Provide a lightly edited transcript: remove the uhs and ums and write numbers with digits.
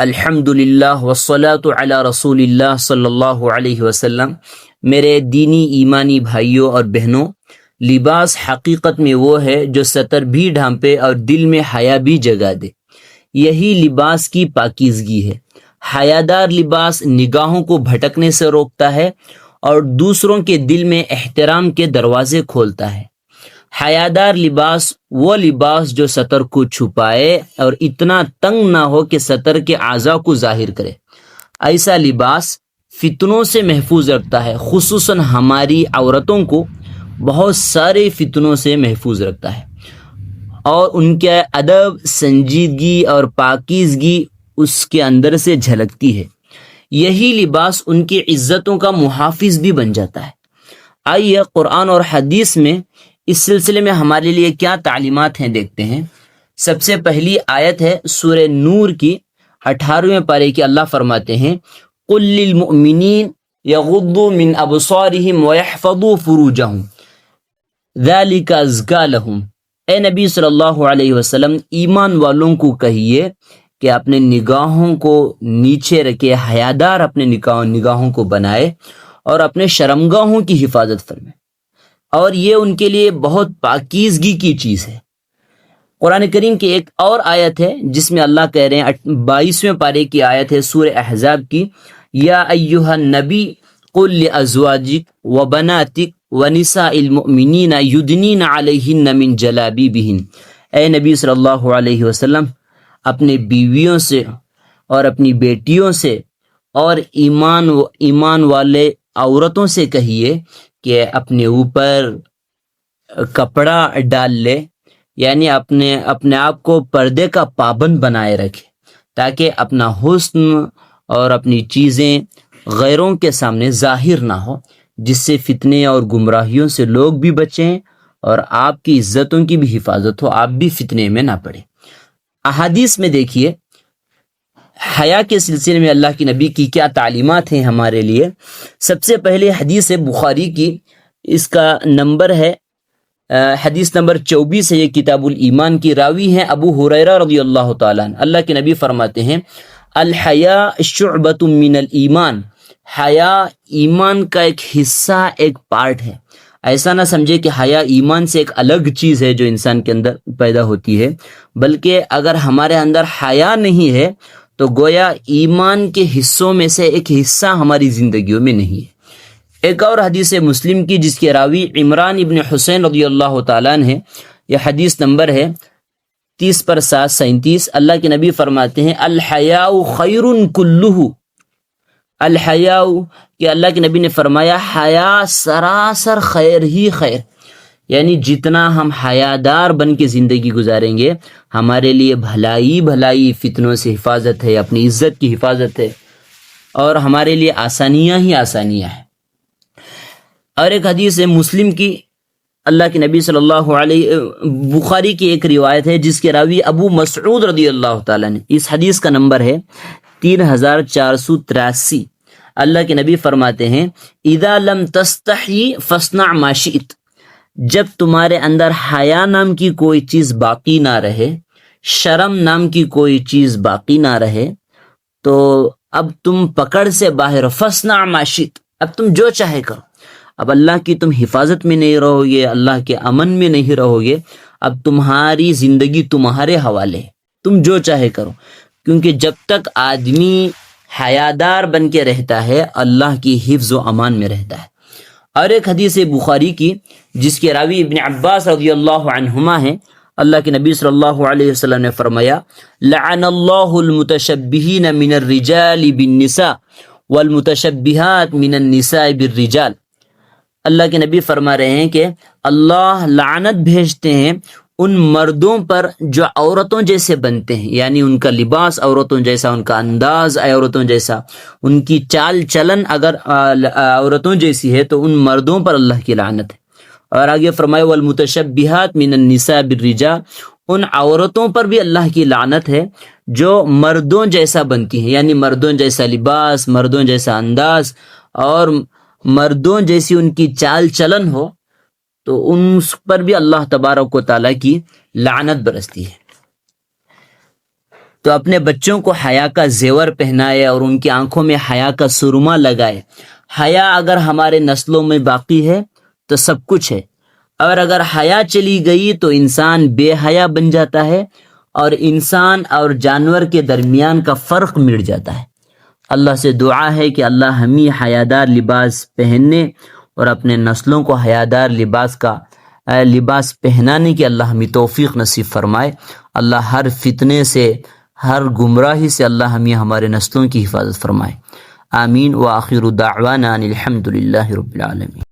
الحمدللہ والصلاة علی رسول اللہ صلی اللہ علیہ وسلم۔ میرے دینی ایمانی بھائیوں اور بہنوں، لباس حقیقت میں وہ ہے جو ستر بھی ڈھانپے اور دل میں حیا بھی جگا دے۔ یہی لباس کی پاکیزگی ہے۔ حیادار لباس نگاہوں کو بھٹکنے سے روکتا ہے اور دوسروں کے دل میں احترام کے دروازے کھولتا ہے۔ حیادار لباس وہ لباس جو سطر کو چھپائے اور اتنا تنگ نہ ہو کہ سطر کے اعضاء کو ظاہر کرے۔ ایسا لباس فتنوں سے محفوظ رکھتا ہے، خصوصاً ہماری عورتوں کو بہت سارے فتنوں سے محفوظ رکھتا ہے، اور ان کے ادب، سنجیدگی اور پاکیزگی اس کے اندر سے جھلکتی ہے۔ یہی لباس ان کی عزتوں کا محافظ بھی بن جاتا ہے۔ آئیے قرآن اور حدیث میں اس سلسلے میں ہمارے لیے کیا تعلیمات ہیں دیکھتے ہیں۔ سب سے پہلی آیت ہے سورہ نور کی 18ویں پارے کی۔ اللہ فرماتے ہیں قُل لِّلْمُؤْمِنِينَ يَغُضُّوا مِنْ أَبْصَارِهِمْ وَيَحْفَظُوا فُرُوجَهُمْ ذَلِكَ أَزْكَىٰ لَهُمْ۔ اے نبی صلی اللہ علیہ وسلم، ایمان والوں کو کہیے کہ اپنے نگاہوں کو نیچے رکھے، حیادار اپنے نگاہوں کو بنائے اور اپنے شرمگاہوں کی حفاظت فرمائے، اور یہ ان کے لیے بہت پاکیزگی کی چیز ہے۔ قرآن کریم کی ایک اور آیت ہے جس میں اللہ کہہ رہے ہیں، 22ویں پارے کی آیت ہے سورہ احزاب کی، یا ایھا النبی قل لازواجک وبناتک ونساء المؤمنین یدنین علیہن من جلابیبہن۔ اے نبی صلی اللہ علیہ وسلم، اپنے بیویوں سے اور اپنی بیٹیوں سے اور ایمان والے عورتوں سے کہیے کہ اپنے اوپر کپڑا ڈال لے، یعنی اپنے آپ کو پردے کا پابند بنائے رکھے، تاکہ اپنا حسن اور اپنی چیزیں غیروں کے سامنے ظاہر نہ ہو، جس سے فتنے اور گمراہیوں سے لوگ بھی بچیں اور آپ کی عزتوں کی بھی حفاظت ہو، آپ بھی فتنے میں نہ پڑیں۔ احادیث میں دیکھیے حیا کے سلسلے میں اللہ کی نبی کی کیا تعلیمات ہیں ہمارے لیے۔ سب سے پہلے حدیث ہے بخاری کی، اس کا نمبر ہے حدیث نمبر 24 ہے، یہ کتاب الایمان کی۔ راوی ہیں ابو ہریرہ رضی اللہ تعالیٰ عنہ۔ اللہ کے نبی فرماتے ہیں الحیاء شعبۃ من الایمان، حیا ایمان کا ایک حصہ، ایک پارٹ ہے۔ ایسا نہ سمجھے کہ حیا ایمان سے ایک الگ چیز ہے جو انسان کے اندر پیدا ہوتی ہے، بلکہ اگر ہمارے اندر حیا نہیں ہے تو گویا ایمان کے حصوں میں سے ایک حصہ ہماری زندگیوں میں نہیں ہے۔ ایک اور حدیث مسلم کی جس کے راوی عمران ابن حسین رضی اللہ تعالیٰ عنہ ہے، یہ حدیث نمبر ہے 30/737۔ اللہ کے نبی فرماتے ہیں الحیاء خیر کلہ، الحیاء، کہ اللہ کے نبی نے فرمایا حیا سراسر خیر ہی خیر، یعنی جتنا ہم حیادار بن کے زندگی گزاریں گے ہمارے لیے بھلائی فتنوں سے حفاظت ہے، اپنی عزت کی حفاظت ہے، اور ہمارے لیے آسانیاں ہی آسانیاں ہیں۔ اور ایک حدیث ہے مسلم کی، اللہ کے نبی صلی اللہ علیہ، بخاری کی ایک روایت ہے جس کے راوی ابو مسعود رضی اللہ تعالیٰ نے۔ اس حدیث کا نمبر ہے 3483۔ اللہ کے نبی فرماتے ہیں اذا لم تستحی فاصنع ما شئت، جب تمہارے اندر حیا نام کی کوئی چیز باقی نہ رہے، شرم نام کی کوئی چیز باقی نہ رہے، تو اب تم پکڑ سے باہر، فاصنع ما شئت، اب تم جو چاہے کرو۔ اب اللہ کی تم حفاظت میں نہیں رہو گے، اللہ کے امن میں نہیں رہو گے، اب تمہاری زندگی تمہارے حوالے ہے، تم جو چاہے کرو، کیونکہ جب تک آدمی حیادار بن کے رہتا ہے اللہ کی حفظ و امان میں رہتا ہے۔ اور ایک حدیث بخاری کی جس کے راوی ابن عباس رضی اللہ عنہما ہیں، اللہ کے نبی صلی اللہ علیہ وسلم نے فرمایا لعن اللہ المتشبہین من الرجال بالنساء والمتشبہات من النساء بالرجال۔ اللہ کے نبی فرما رہے ہیں کہ اللہ لعنت بھیجتے ہیں ان مردوں پر جو عورتوں جیسے بنتے ہیں، یعنی ان کا لباس عورتوں جیسا، ان کا انداز عورتوں جیسا، ان کی چال چلن اگر عورتوں جیسی ہے تو ان مردوں پر اللہ کی لعنت ہے۔ اور آگے فرمایا والمتشبہات من النساء بالرجال، ان عورتوں پر بھی اللہ کی لعنت ہے جو مردوں جیسا بنتی ہیں، یعنی مردوں جیسا لباس، مردوں جیسا انداز اور مردوں جیسی ان کی چال چلن ہو، تو ان پر بھی اللہ تبارک و تعالیٰ کی لعنت برستی ہے۔ تو اپنے بچوں کو حیا کا زیور پہنائے اور ان کی آنکھوں میں حیا کا سرما لگائے۔ حیا اگر ہمارے نسلوں میں باقی ہے تو سب کچھ ہے، اور اگر حیا چلی گئی تو انسان بے حیا بن جاتا ہے اور انسان اور جانور کے درمیان کا فرق مٹ جاتا ہے۔ اللہ سے دعا ہے کہ اللہ ہمیں حیادار لباس پہننے اور اپنے نسلوں کو حیادار لباس پہنانے کی اللہ ہمیں توفیق نصیب فرمائے۔ اللہ ہر فتنے سے، ہر گمراہی سے اللہ ہمیں ہمارے نسلوں کی حفاظت فرمائے۔ آمین۔ وآخر دعوانا ان الحمد للہ رب العالمین۔